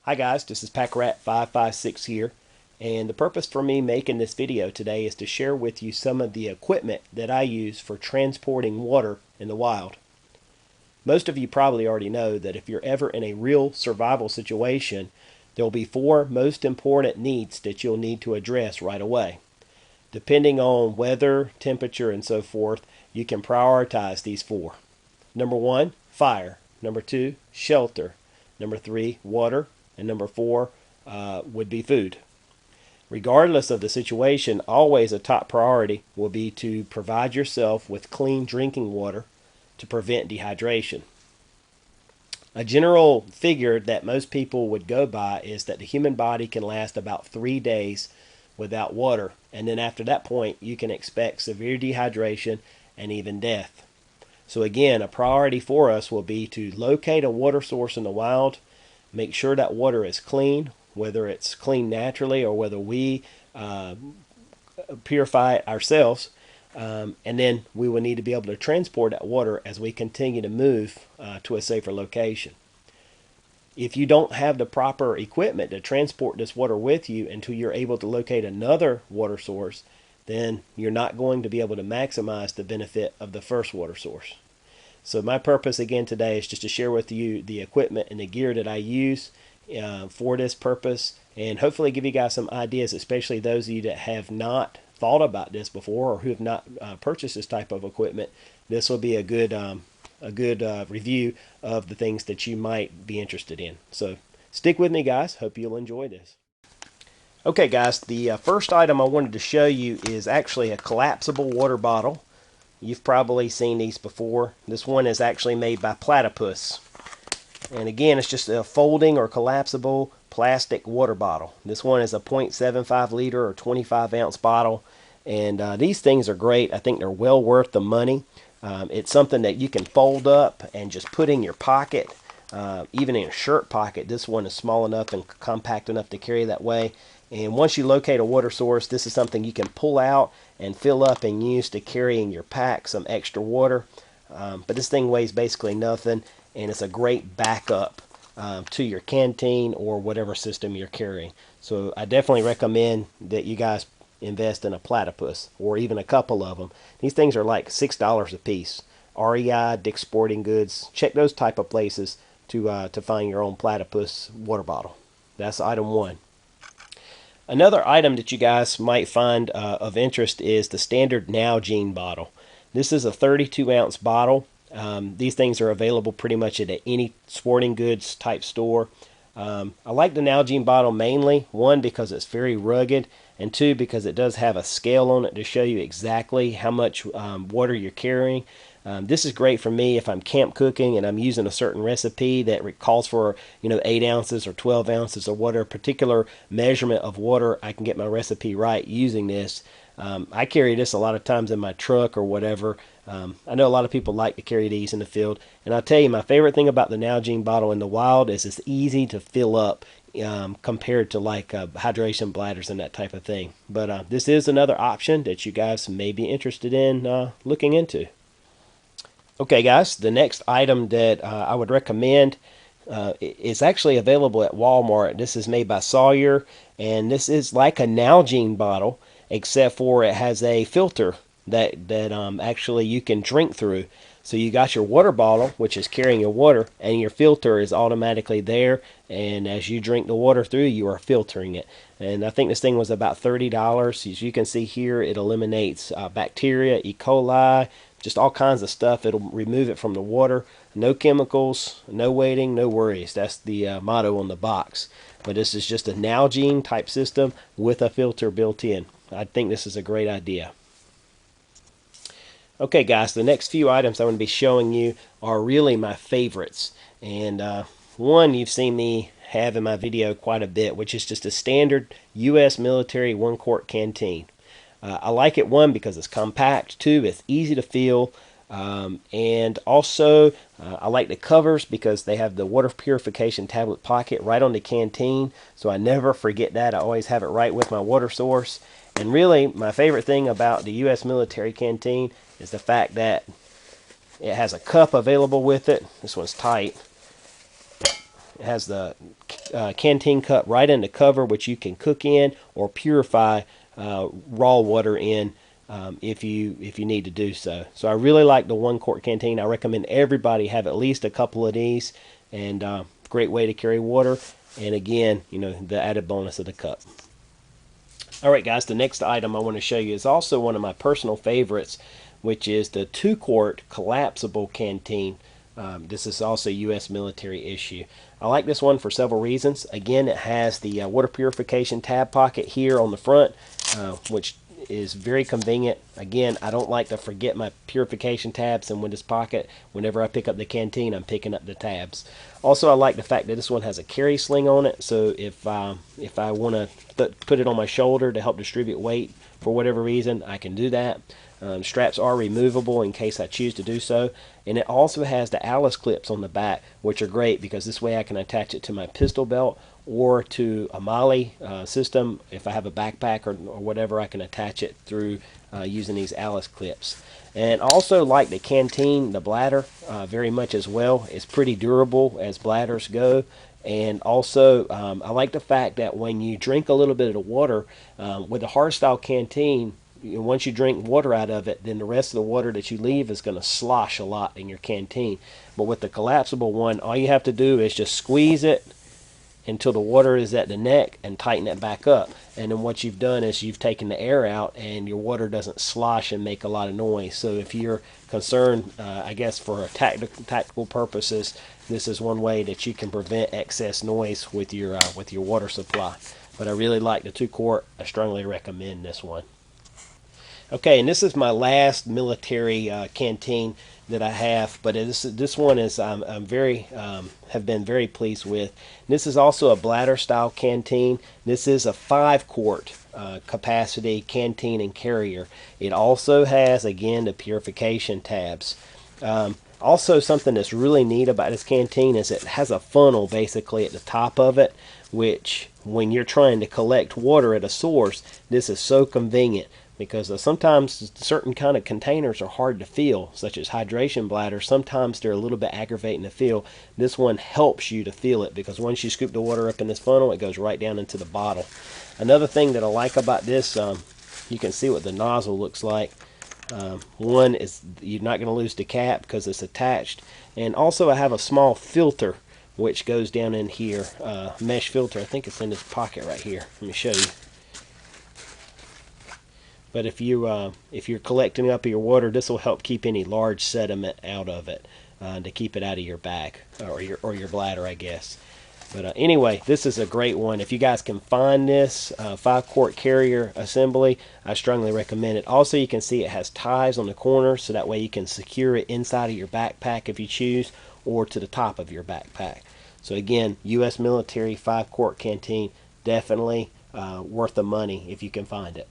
Hi guys, this is PackRat556 here, and the purpose for me making this video today is to share with you some of the equipment that I use for transporting water in the wild. Most of you probably already know that if you're ever in a real survival situation, there will be four most important needs that you'll need to address right away. Depending on weather, temperature, and so forth, you can prioritize these four. Number one, fire. Number two, shelter. Number three, water. And number four would be food. Regardless of the situation, always a top priority will be to provide yourself with clean drinking water to prevent dehydration. A general figure that most people would go by is that the human body can last about 3 days without water, and then after that point you can expect severe dehydration and even death. So again, a priority for us will be to locate a water source in the wild. Make sure that water is clean, whether it's clean naturally or whether we purify it ourselves. And then we will need to be able to transport that water as we continue to move to a safer location. If you don't have the proper equipment to transport this water with you until you're able to locate another water source, then you're not going to be able to maximize the benefit of the first water source. So my purpose again today is just to share with you the equipment and the gear that I use for this purpose, and hopefully give you guys some ideas, especially those of you that have not thought about this before or who have not purchased this type of equipment. This will be a good review of the things that you might be interested in. So stick with me, guys. Hope you'll enjoy this. Okay, guys, the first item I wanted to show you is actually a collapsible water bottle. You've probably seen these before. This one is actually made by Platypus. And again, it's just a folding or collapsible plastic water bottle. This one is a 0.75 liter or 25 ounce bottle. And these things are great. I think they're well worth the money. It's something that you can fold up and just put in your pocket, even in a shirt pocket. This one is small enough and compact enough to carry that way. And once you locate a water source, this is something you can pull out and fill up and use to carry in your pack some extra water. But this thing weighs basically nothing, and it's a great backup to your canteen or whatever system you're carrying. So I definitely recommend that you guys invest in a Platypus or even a couple of them. These things are like $6 a piece. REI, Dick's Sporting Goods, check those type of places to find your own Platypus water bottle. That's item one. Another item that you guys might find of interest is the standard Nalgene bottle. This is a 32 ounce bottle. These things are available pretty much at any sporting goods type store. I like the Nalgene bottle mainly, one, because it's very rugged, and two, because it does have a scale on it to show you exactly how much water you're carrying. This is great for me if I'm camp cooking and I'm using a certain recipe that calls for 8 ounces or 12 ounces or whatever particular measurement of water. I can get my recipe right using this. I carry this a lot of times in my truck or whatever. I know a lot of people like to carry these in the field, and I'll tell you, my favorite thing about the Nalgene bottle in the wild is it's easy to fill up compared to like hydration bladders and that type of thing. But this is another option that you guys may be interested in looking into. Okay, guys, the next item that I would recommend is actually available at Walmart. This is made by Sawyer, and this is like a Nalgene bottle, except for it has a filter that actually you can drink through. So you got your water bottle, which is carrying your water, and your filter is automatically there, and as you drink the water through, you are filtering it. And I think this thing was about $30. As you can see here, it eliminates bacteria, E. coli, just all kinds of stuff. It'll remove it from the water. No chemicals, no waiting, no worries. That's the motto on the box. But this is just a Nalgene type system with a filter built in. I think this is a great idea. Okay, guys, the next few items I'm going to be showing you are really my favorites. And one you've seen me have in my video quite a bit, which is just a standard U.S. military 1-quart canteen. I like it, one, because it's compact, two, it's easy to fill, and also I like the covers because they have the water purification tablet pocket right on the canteen, so I never forget that. I always have it right with my water source. And really, my favorite thing about the U.S. military canteen is the fact that It has a cup available with it. This one's tight. It has the canteen cup right in the cover, which you can cook in or purify raw water in if you need to do so. So I really like the 1 quart canteen. I recommend everybody have at least a couple of these, and great way to carry water. And again, the added bonus of the cup. All right, guys, the next item I want to show you is also one of my personal favorites, which is the 2-quart collapsible canteen. This is also a U.S. military issue. I like this one for several reasons. Again, it has the water purification tab pocket here on the front, which is very convenient. Again, I don't like to forget my purification tabs in this pocket. Whenever I pick up the canteen, I'm picking up the tabs. Also, I like the fact that this one has a carry sling on it, so if I want to put it on my shoulder to help distribute weight for whatever reason, I can do that. Straps are removable in case I choose to do so, and it also has the Alice clips on the back, which are great because this way I can attach it to my pistol belt or to a MOLLE system. If I have a backpack or whatever, I can attach it through using these Alice clips. And also like the canteen, the bladder, very much as well. It's pretty durable as bladders go. And also, I like the fact that when you drink a little bit of the water, with the hardstyle canteen, once you drink water out of it, then the rest of the water that you leave is going to slosh a lot in your canteen. But with the collapsible one, all you have to do is just squeeze it until the water is at the neck and tighten it back up. And then what you've done is you've taken the air out and your water doesn't slosh and make a lot of noise. So if you're concerned, I guess for tactical purposes, this is one way that you can prevent excess noise with your water supply. But I really like the 2-quart. I strongly recommend this one. Okay, and this is my last military canteen that I have, but this one is I'm very have been very pleased with. This is also a bladder style canteen. This is a 5-quart capacity canteen and carrier. It also has, again, the purification tabs. Also, something that's really neat about this canteen is it has a funnel basically at the top of it, which when you're trying to collect water at a source, this is so convenient. Because sometimes certain kind of containers are hard to fill, such as hydration bladders. Sometimes they're a little bit aggravating to fill. This one helps you to fill it because once you scoop the water up in this funnel, it goes right down into the bottle. Another thing that I like about this, you can see what the nozzle looks like. One is you're not going to lose the cap because it's attached. And also I have a small filter which goes down in here, mesh filter. I think it's in this pocket right here. Let me show you. But if you're collecting up your water, this will help keep any large sediment out of it, to keep it out of your bag or your bladder, I guess. But anyway, this is a great one. If you guys can find this 5-quart carrier assembly, I strongly recommend it. Also, you can see it has ties on the corner, so that way you can secure it inside of your backpack if you choose, or to the top of your backpack. So again, U.S. military 5-quart canteen, definitely worth the money if you can find it.